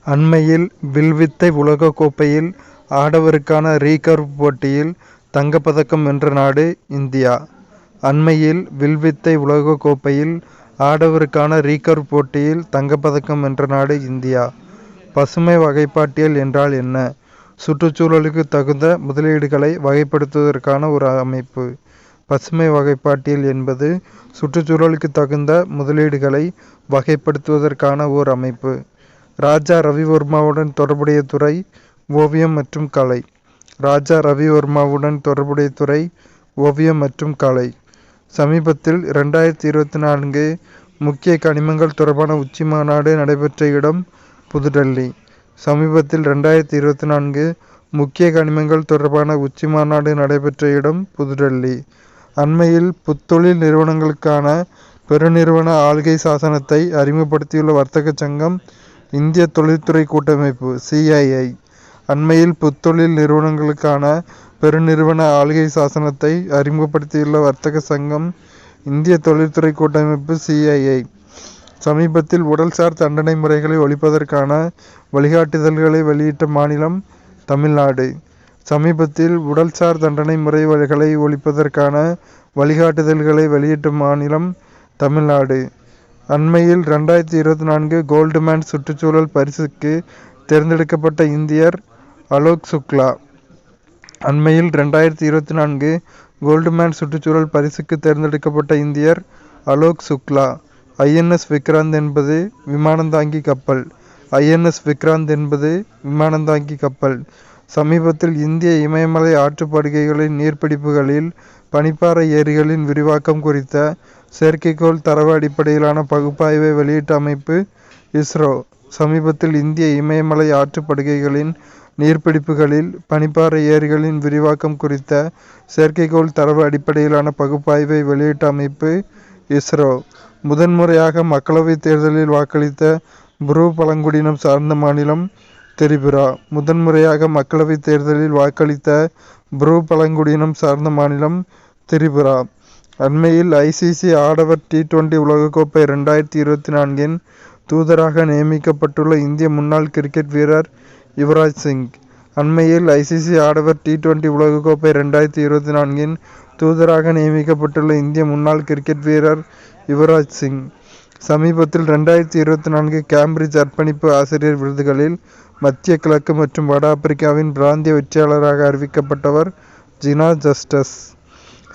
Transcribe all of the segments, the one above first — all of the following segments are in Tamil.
அண்மையில் வில்வித்தை உலகக்கோப்பையில் ஆடவருக்கான ரீகர்வ் போட்டியில் தங்கப்பதக்கம் வென்ற நாடு இந்தியா. அண்மையில் வில்வித்தை உலகக்கோப்பையில் ஆடவருக்கான ரீகர்வ் போட்டியில் தங்கப்பதக்கம் வென்ற நாடு இந்தியா. பசுமை வகைப்பாட்டியல் என்றால் என்ன? சுற்றுச்சூழலுக்கு தகுந்த முதலீடுகளை வகைப்படுத்துவதற்கான ஒரு அமைப்பு. பசுமை வகைப்பாட்டியல் என்பது சுற்றுச்சூழலுக்கு தகுந்த முதலீடுகளை வகைப்படுத்துவதற்கான ஓர் அமைப்பு. ராஜா ரவிவர்மாவுடன் தொடர்புடைய துறை ஓவியம் மற்றும் கலை. ராஜா ரவிவர்மாவுடன் தொடர்புடைய துறை ஓவியம் மற்றும் கலை. சமீபத்தில் 2024 முக்கிய கனிமங்கள் தொடர்பான உச்சி மாநாடு நடைபெற்ற இடம் புதுடெல்லி. சமீபத்தில் 2024 முக்கிய கனிமங்கள் தொடர்பான உச்சி மாநாடு நடைபெற்ற இடம் புதுடெல்லி. அண்மையில் புத்தொழில் நிறுவனங்களுக்கான பெருநிறுவன ஆள்கை சாசனத்தை அறிமுகப்படுத்தியுள்ள வர்த்தக சங்கம் இந்திய தொழில்துறை கூட்டமைப்பு CII. அண்மையில் புத்தொழில் நிறுவனங்களுக்கான பெருநிறுவன ஆள்கை சாசனத்தை அறிமுகப்படுத்தியுள்ள வர்த்தக சங்கம் இந்திய தொழில்துறை கூட்டமைப்பு CII. சமீபத்தில் உடல்சார் தண்டனை முறைகளை ஒழிப்பதற்கான வழிகாட்டுதல்களை வெளியிட்ட மாநிலம் தமிழ்நாடு. சமீபத்தில் உடல்சார் தண்டனை முறைகளை ஒழிப்பதற்கான வழிகாட்டுதல்களை வெளியிட்ட மாநிலம் தமிழ்நாடு. அண்மையில் 2024 கோல்ட்மேன் சுற்றுச்சூழல் பரிசுக்கு தேர்ந்தெடுக்கப்பட்ட இந்தியர் அலோக் சுக்லா. அண்மையில் 2024 கோல்ட்மேன் சுற்றுச்சூழல் பரிசுக்கு தேர்ந்தெடுக்கப்பட்ட இந்தியர் அலோக் சுக்லா. INS விக்ராந்த் என்பது விமானந்தாங்கி கப்பல். INS விக்ராந்த் என்பது விமானந்தாங்கி கப்பல். சமீபத்தில் இந்திய இமயமலை ஆற்றுப்படுகைகளின் நீர்பிடிப்புகளில் பனிப்பாறை ஏரிகளின் விரிவாக்கம் குறித்த செயற்கைக்கோள் தரவு அடிப்படையிலான பகுப்பாய்வை வெளியிட்ட அமைப்பு ISRO. சமீபத்தில் இந்திய இமயமலை ஆற்றுப்படுகைகளின் நீர்பிடிப்புகளில் பனிப்பாறை ஏரிகளின் விரிவாக்கம் குறித்த செயற்கைக்கோள் தரவு அடிப்படையிலான பகுப்பாய்வை வெளியிட்ட அமைப்பு ISRO. முதன்முறையாக மக்களவைத் தேர்தலில் வாக்களித்த புரு பழங்குடியினம் சார்ந்த மாநிலம் திரிபுரா. முதன்முறையாக மக்களவைத் தேர்தலில் வாக்களித்த புரு பழங்குடியினம் சார்ந்த மாநிலம் திரிபுரா. அண்மையில் ICC ஆடவர் T20 உலகக்கோப்பை 2024 தூதராக நியமிக்கப்பட்டுள்ள இந்திய முன்னாள் கிரிக்கெட் வீரர் யுவராஜ் சிங். அண்மையில் ICC ஆடவர் T20 உலகக்கோப்பை 2024 தூதராக நியமிக்கப்பட்டுள்ள இந்திய முன்னாள் கிரிக்கெட் வீரர் யுவராஜ் சிங். சமீபத்தில் 2024 கேம்பிரிட்ஜ் அர்ப்பணிப்பு ஆசிரியர் விருதுகளில் மத்திய கிழக்கு மற்றும் வட ஆப்பிரிக்காவின் பிராந்திய வெற்றியாளராக அறிவிக்கப்பட்டவர் ஜினா ஜஸ்டஸ்.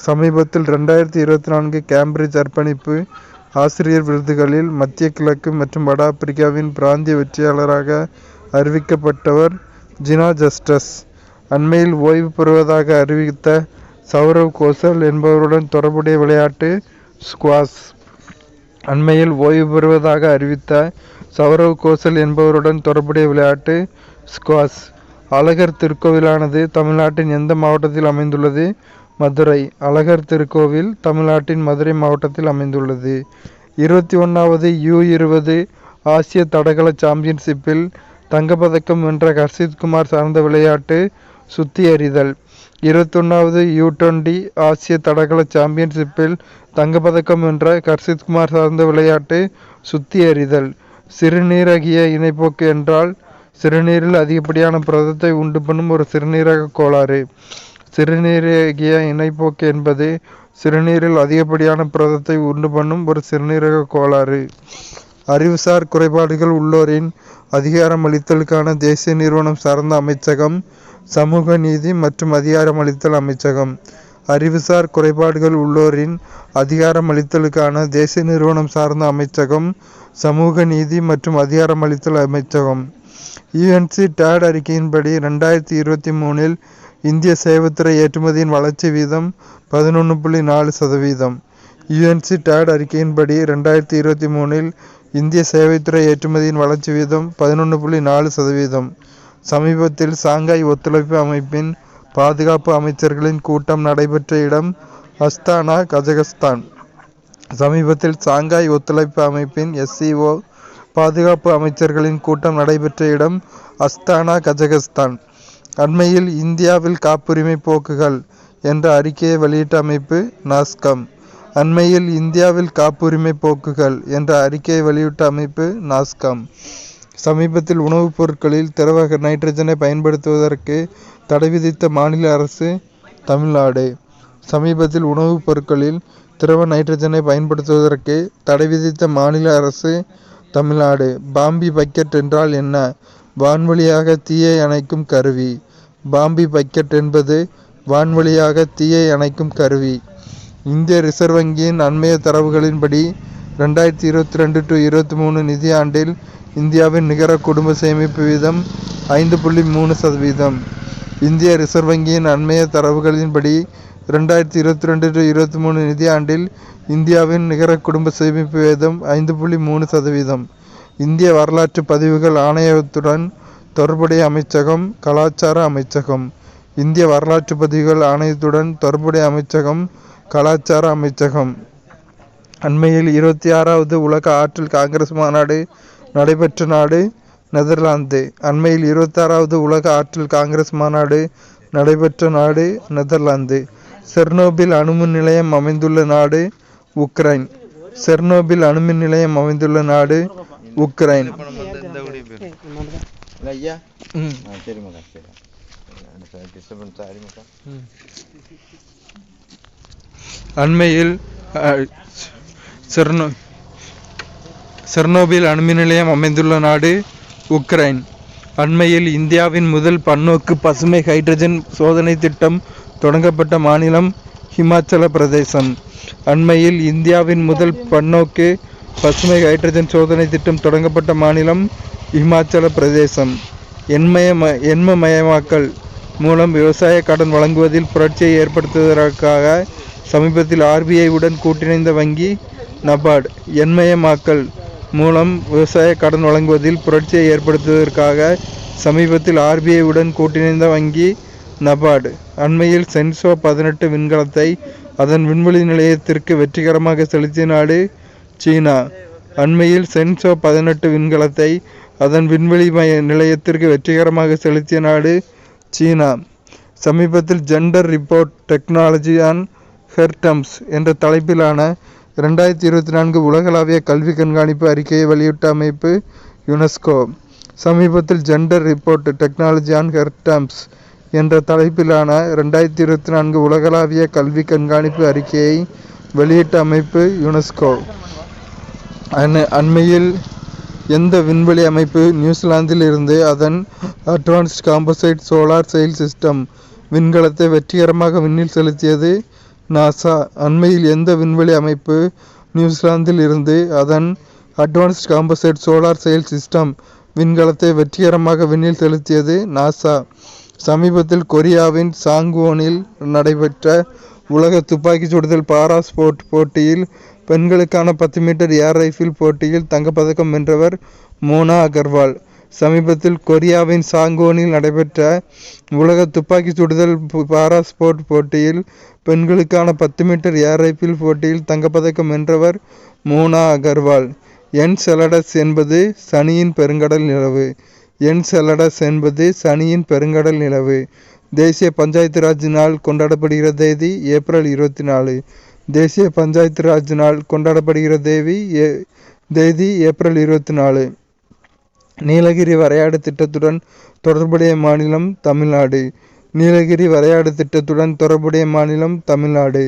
சமீபத்தில் 2024 கேம்பிரிட்ஜ் அர்ப்பணிப்பு ஆசிரியர் விருதுகளில் மத்திய கிழக்கு மற்றும் வட ஆப்பிரிக்காவின் பிராந்திய வெற்றியாளராக அறிவிக்கப்பட்டவர் ஜினா ஜஸ்டஸ். அண்மையில் ஓய்வு பெறுவதாக அறிவித்த சௌரவ் கோஷல் என்பவருடன் தொடர்புடைய விளையாட்டு ஸ்குவாஷ். அண்மையில் ஓய்வு பெறுவதாக அறிவித்த சௌரவ் கோஷல் என்பவருடன் தொடர்புடைய விளையாட்டு ஸ்குவாஷ். அழகர் திருக்கோவிலானது தமிழ்நாட்டின் எந்த மாவட்டத்தில் அமைந்துள்ளது? மதுரை. அழகர் திருக்கோவில் தமிழ்நாட்டின் மதுரை மாவட்டத்தில் அமைந்துள்ளது. 21வது U20 ஆசிய தடகள சாம்பியன்ஷிப்பில் தங்கப்பதக்கம் வென்ற ஹர்ஷித் குமார் சார்ந்த விளையாட்டு சுத்தி எறிதல். 21வது U20 ஆசிய தடகள சாம்பியன்ஷிப்பில் தங்கப்பதக்கம் வென்ற ஹர்ஷித் குமார் சார்ந்த விளையாட்டு சுத்தி எறிதல். சிறுநீரகிய இணைப்போக்கு என்றால் சிறுநீரில் அதிகப்படியான புரதத்தை உண்டு பண்ணும் ஒரு சிறுநீரக கோளாறு. சிறுநீரகிய இணைப்போக்கு என்பது சிறுநீரில் அதிகப்படியான புரதத்தை உண்டு பண்ணும் ஒரு சிறுநீரக கோளாறு. அறிவுசார் குறைபாடுகள் உள்ளோரின் அதிகாரமளித்தலுக்கான தேசிய நிறுவனம் சார்ந்த அமைச்சகம் சமூக நீதி மற்றும் அதிகாரமளித்தல் அமைச்சகம். அறிவுசார் குறைபாடுகள் உள்ளோரின் அதிகாரமளித்தலுக்கான தேசிய நிறுவனம் சார்ந்த அமைச்சகம் சமூக நீதி மற்றும் அதிகாரமளித்தல் அமைச்சகம். UNCTAD அறிக்கையின்படி 2023 இந்திய சேவைத்துறை ஏற்றுமதியின் வளர்ச்சி வீதம் 11.4%. UNCTAD அறிக்கையின்படி 2023 இந்திய சேவைத்துறை ஏற்றுமதியின் வளர்ச்சி வீதம் 11.4%. சமீபத்தில் சாங்காய் ஒத்துழைப்பு அமைப்பின் பாதுகாப்பு அமைச்சர்களின் கூட்டம் நடைபெற்ற இடம் அஸ்தானா கஜகஸ்தான். சமீபத்தில் சாங்காய் ஒத்துழைப்பு அமைப்பின் SCO பாதுகாப்பு அமைச்சர்களின் கூட்டம் நடைபெற்ற இடம் அஸ்தானா கஜகஸ்தான். அண்மையில் இந்தியாவில் காப்புரிமை போக்குகள் என்ற அறிக்கையை வெளியிட்ட அமைப்பு நாஸ்காம். அண்மையில் இந்தியாவில் காப்புரிமை போக்குகள் என்ற அறிக்கையை வெளியிட்ட அமைப்பு நாஸ்காம். சமீபத்தில் உணவுப் பொருட்களில் திரவ நைட்ரஜனை பயன்படுத்துவதற்கு தடை விதித்த மாநில அரசு தமிழ்நாடு. சமீபத்தில் உணவுப் பொருட்களில் திரவ நைட்ரஜனை பயன்படுத்துவதற்கு தடை விதித்த மாநில அரசு தமிழ்நாடு. பாம்பி பக்கெட் என்றால் என்ன? வான்வழியாக தீயை அணைக்கும் கருவி. பாம்பி பக்கெட் என்பது வான்வழியாக தீயை அணைக்கும் கருவி. இந்திய ரிசர்வ் வங்கியின் அண்மைய தரவுகளின்படி 2022-23 நிதியாண்டில் இந்தியாவின் நிகர குடும்ப சேமிப்பு வீதம் 5.3%. இந்திய ரிசர்வ் வங்கியின் அண்மைய தரவுகளின்படி 2022-23 நிதியாண்டில் இந்தியாவின் நிகர குடும்ப சேமிப்பு வீதம் 5.3%. இந்திய வரலாற்று பதிவுகள் ஆணையத்துடன் தொடர்புடைய அமைச்சகம் கலாச்சார அமைச்சகம். இந்திய வரலாற்று பதிவுகள் ஆணையத்துடன் தொடர்புடைய அமைச்சகம் கலாச்சார அமைச்சகம். அண்மையில் 26வது உலக ஆற்றல் காங்கிரஸ் மாநாடு நடைபெற்ற நாடு நெதர்லாந்து. அண்மையில் 26வது உலக ஆற்றல் காங்கிரஸ் மாநாடு நடைபெற்ற நாடு நெதர்லாந்து. செர்னோபில் அணுமின் நிலையம் அமைந்துள்ள நாடு உக்ரைன். செர்னோபில் அணுமின் நிலையம் அமைந்துள்ள நாடு உக்ரைன். அண்மையில் செர்னோபில் அணுமின் நிலையம் அமைந்துள்ள நாடு உக்ரைன். அண்மையில் இந்தியாவின் முதல் பன்னோக்கு பசுமை ஹைட்ரஜன் சோதனை திட்டம் தொடங்கப்பட்ட மாநிலம் ஹிமாச்சல பிரதேசம். அண்மையில் இந்தியாவின் முதல் பன்னோக்கு பசுமை ஹைட்ரஜன் சோதனை திட்டம் தொடங்கப்பட்ட மாநிலம் இமாச்சல பிரதேசம். எண்மமயமாக்கல் மூலம் விவசாய கடன் வழங்குவதில் புரட்சியை ஏற்படுத்துவதற்காக சமீபத்தில் RBI உடன் கூட்டிணைந்த வங்கி நபார்டு. எண்மயமாக்கல் மூலம் விவசாய கடன் வழங்குவதில் புரட்சியை ஏற்படுத்துவதற்காக சமீபத்தில் RBI உடன் கூட்டிணைந்த வங்கி நபார்டு. அண்மையில் சென்சோ 18 விண்கலத்தை அதன் விண்வெளி நிலையத்திற்கு வெற்றிகரமாக செலுத்திய நாடு சீனா. அண்மையில் சென்சோ 18 விண்கலத்தை அதன் விண்வெளி நிலையத்திற்கு வெற்றிகரமாக செலுத்திய நாடு சீனா. சமீபத்தில் gender report technology and her terms என்ற தலைப்பிலான 2024 உலகளாவிய கல்வி கண்காணிப்பு அறிக்கையை வெளியிட்ட அமைப்பு யுனெஸ்கோ. சமீபத்தில் gender report technology and her terms என்ற தலைப்பிலான 2024 உலகளாவிய கல்வி கண்காணிப்பு அறிக்கையை வெளியிட்ட அமைப்பு யுனெஸ்கோ. அண்மையில் எந்த விண்வெளி அமைப்பு நியூசிலாந்தில் இருந்து அதன் advanced composite solar sail system விண்கலத்தை வெற்றிகரமாக விண்ணில் செலுத்தியது நாசா. அண்மையில் எந்த விண்வெளி அமைப்பு நியூசிலாந்தில் இருந்து அதன் advanced composite solar sail system விண்கலத்தை வெற்றிகரமாக விண்ணில் செலுத்தியது நாசா. சமீபத்தில் கொரியாவின் சாங்வோனில் நடைபெற்ற உலக துப்பாக்கி சுடுதல் பாரா ஸ்போர்ட் போட்டியில் பெண்களுக்கான 10 மீட்டர் ஏர் ரைஃபிள் போட்டியில் தங்கப்பதக்கம் வென்றவர் மோனா அகர்வால். சமீபத்தில் கொரியாவின் சாங்கோனில் நடைபெற்ற உலக துப்பாக்கி சுடுதல் பாரா ஸ்போர்ட் போட்டியில் பெண்களுக்கான 10 மீட்டர் ஏர் ரைஃபிள் போட்டியில் தங்கப்பதக்கம் வென்றவர் மோனா அகர்வால். என்செலடஸ் என்பது சனியின் பெருங்கடல் நிலவு. என்செலடஸ் என்பது சனியின் பெருங்கடல் நிலவு. தேசிய பஞ்சாயத்து ராஜ் நாள் கொண்டாடப்படுகிற தேதி ஏப்ரல் 24. தேசிய பஞ்சாயத்து ராஜ் நாள் கொண்டாடப்படுகிற தேதி ஏப்ரல் 24. நீலகிரி வரையாடு திட்டத்துடன் தொடர்புடைய மாநிலம் தமிழ்நாடு. நீலகிரி வரையாடு திட்டத்துடன் தொடர்புடைய மாநிலம் தமிழ்நாடு.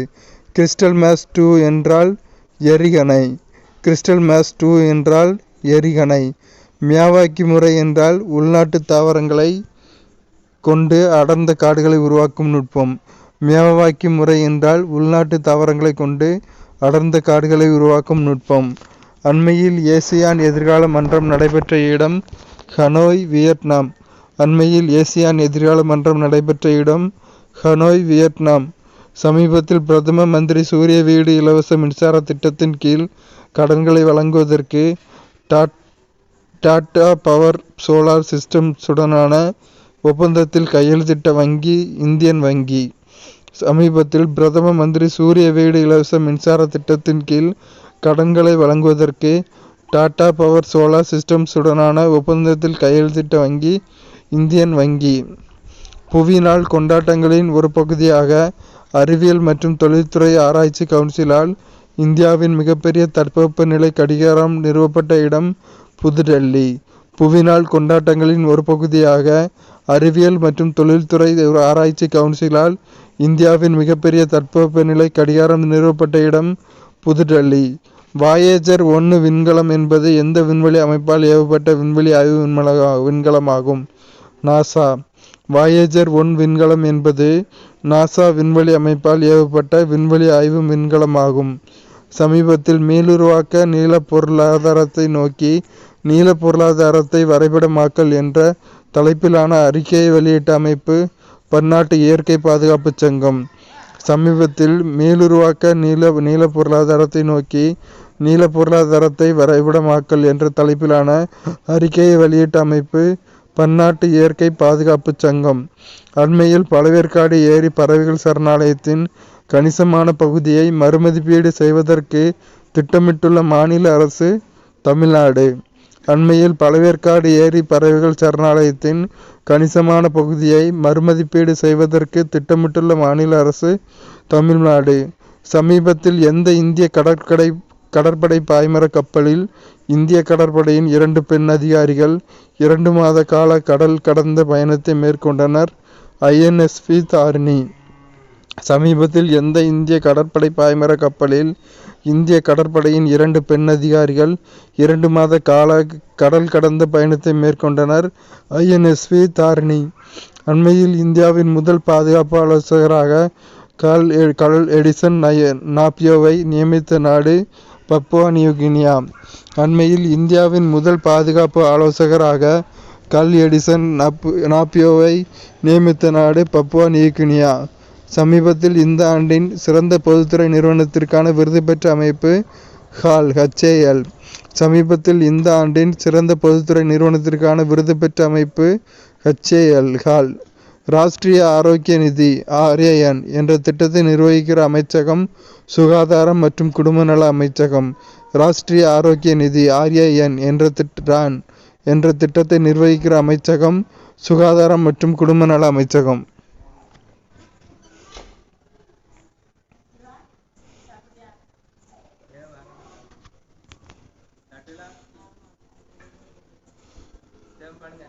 கிறிஸ்டல் மேஸ் 2 என்றால் எரிகணை. கிறிஸ்டல் மேஸ் 2 என்றால் எரிகணை. மியாவாக்கி முறை என்றால் உள்நாட்டு தாவரங்களை கொண்டு அடர்ந்த காடுகளை உருவாக்கும் நுட்பம். மியாவாக்கி முறை என்றால் உள்நாட்டு தாவரங்களை கொண்டு அடர்ந்த காடுகளை உருவாக்கும் நுட்பம். அண்மையில் ஏசியான் எதிர்கால மன்றம் நடைபெற்ற இடம் ஹனோய் வியட்நாம். அண்மையில் ஏசியான் எதிர்கால மன்றம் நடைபெற்ற இடம் ஹனோய் வியட்நாம். சமீபத்தில் பிரதம மந்திரி சூரிய வீடு இலவச மின்சார திட்டத்தின் கீழ் கடன்களை வழங்குவதற்கு டாட்டா பவர் சோலார் சிஸ்டம்ஸுடனான ஒப்பந்தத்தில் கையெழுத்திட்ட வங்கி இந்தியன் வங்கி. சமீபத்தில் பிரதம மந்திரி சூரிய வீடு இலவச மின்சார திட்டத்தின் கீழ் கடன்களை வழங்குவதற்கு டாட்டா பவர் சோலார் சிஸ்டம்ஸுடனான ஒப்பந்தத்தில் கையெழுத்திட்ட வங்கி இந்தியன் வங்கி. புவி நாள் கொண்டாட்டங்களின் ஒரு பகுதியாக அறிவியல் மற்றும் தொழில்துறை ஆராய்ச்சி கவுன்சிலால் இந்தியாவின் மிகப்பெரிய தட்பவெப்பநிலை கடிகாரம் நிறுவப்பட்ட இடம் புதுடெல்லி. புவிநாள் கொண்டாட்டங்களின் ஒரு பகுதியாக அறிவியல் மற்றும் தொழில்துறை ஆராய்ச்சி கவுன்சிலால் இந்தியாவின் மிகப்பெரிய தட்பவெப்பநிலை கடிகாரம் நிறுவப்பட்ட இடம் புதுடெல்லி. வாயேஜர் 1 விண்கலம் என்பது எந்த விண்வெளி அமைப்பால் ஏவப்பட்ட விண்வெளி ஆய்வு விண்கலமாகும்? நாசா. வாயேஜர் 1 விண்கலம் என்பது நாசா விண்வெளி அமைப்பால் ஏவப்பட்ட விண்வெளி ஆய்வு விண்கலமாகும். சமீபத்தில் மீளுருவாக்க நீல பொருளாதாரத்தை நோக்கி நீல பொருளாதாரத்தை வரைபடமாக்கல் என்ற தலைப்பிலான அறிக்கையை வெளியிட்ட அமைப்பு பன்னாட்டு இயற்கை பாதுகாப்பு சங்கம். சமீபத்தில் மீளுருவாக்க நீல பொருளாதாரத்தை நோக்கி நீல பொருளாதாரத்தை வரைபடமாக்கல் என்ற தலைப்பிலான அறிக்கையை வெளியிட்ட அமைப்பு பன்னாட்டு இயற்கை பாதுகாப்பு சங்கம். அண்மையில் பழவேற்காடு ஏரி பறவைகள் சரணாலயத்தின் கணிசமான பகுதியை மறுமதிப்பீடு செய்வதற்கு திட்டமிட்டுள்ள மாநில அரசு தமிழ்நாடு. அண்மையில் பழவேற்காடு ஏரி பறவைகள் சரணாலயத்தின் கணிசமான பகுதியை மறுமதிப்பீடு செய்வதற்கு திட்டமிட்டுள்ள மாநில அரசு தமிழ்நாடு. சமீபத்தில் எந்த இந்திய கடற்படை பாய்மர கப்பலில் இந்திய கடற்படையின் 2 பெண் அதிகாரிகள் 2 மாத கால கடல் கடந்த பயணத்தை மேற்கொண்டனர்? INSV தாரிணி. சமீபத்தில் எந்த இந்திய கடற்படை பாய்மர கப்பலில் இந்திய கடற்படையின் 2 பெண் அதிகாரிகள் 2 மாத கால கடல் கடந்த பயணத்தை மேற்கொண்டனர்? INSV தாரிணி. அண்மையில் இந்தியாவின் முதல் பாதுகாப்பு ஆலோசகராக கர்ல் எடிசன் நாப்பியோவை நியமித்த நாடு பப்புவா நியூகினியா. அண்மையில் இந்தியாவின் முதல் பாதுகாப்பு ஆலோசகராக கர்ல் எடிசன் நாப்பியோவை நியமித்த நாடு பப்புவா நியூகினியா. சமீபத்தில் இந்த ஆண்டின் சிறந்த பொதுத்துறை நிறுவனத்திற்கான விருது பெற்ற அமைப்பு HAL. சமீபத்தில் இந்த ஆண்டின் சிறந்த பொதுத்துறை நிறுவனத்திற்கான விருது பெற்ற அமைப்பு HAL. ராஷ்டிரிய ஆரோக்கிய நிதி RAN என்ற திட்டத்தை நிர்வகிக்கிற அமைச்சகம் சுகாதாரம் மற்றும் குடும்பநல அமைச்சகம். ராஷ்டிரிய ஆரோக்கிய நிதி RAN என்ற திட்டத்தை நிர்வகிக்கிற அமைச்சகம் சுகாதாரம் மற்றும் குடும்பநல அமைச்சகம். பண்ணுங்க.